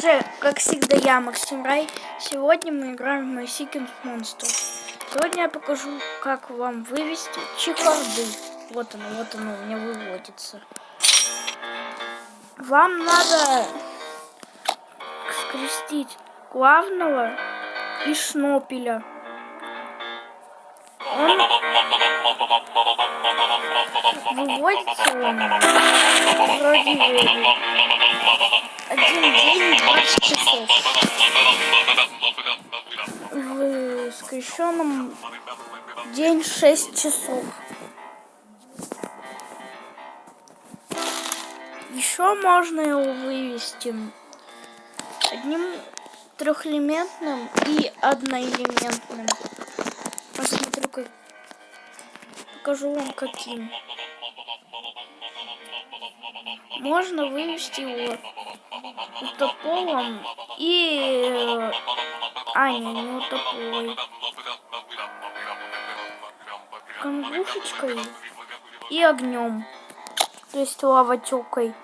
Также, как всегда, я Максим Рай. Сегодня мы играем в My Second Monster. Сегодня я покажу, как вам вывести чехарды. Вот оно у меня выводится. Вам надо скрестить главного и шнопеля. Выводится он вроде 1 день 20 часов. В скрещенном день 6 часов. Еще можно его вывести одним трехэлементным и одноэлементным. Посмотрю, покажу вам каким. Можно вывести его утополом и... не утополой. Конгушечкой и огнем. То есть лавотекой.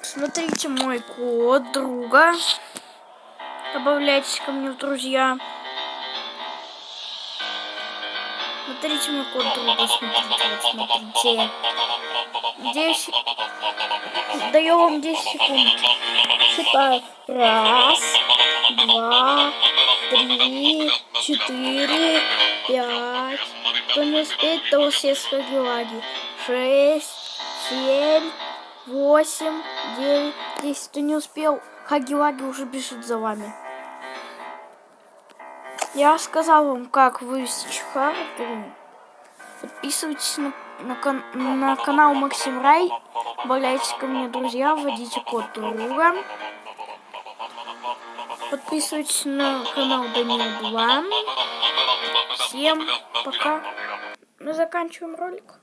Смотрите мой код друга. Добавляйтесь ко мне в друзья. Смотрите мой код друга. Смотрите. 10. Даю вам 10 секунд. Считаю. 1, 2, 3, 4, 5. Кто не успеет, того все хаги-лаги. 6, 7, 8, 9, 10. Кто не успел, хаги-лаги уже бежит за вами. Я сказал вам, как вывести чехарду. Подписывайтесь на канал Максим Рай. Добавляйтесь ко мне, друзья. Вводите код друга. Подписывайтесь на канал Данил 2. Всем пока. Мы заканчиваем ролик.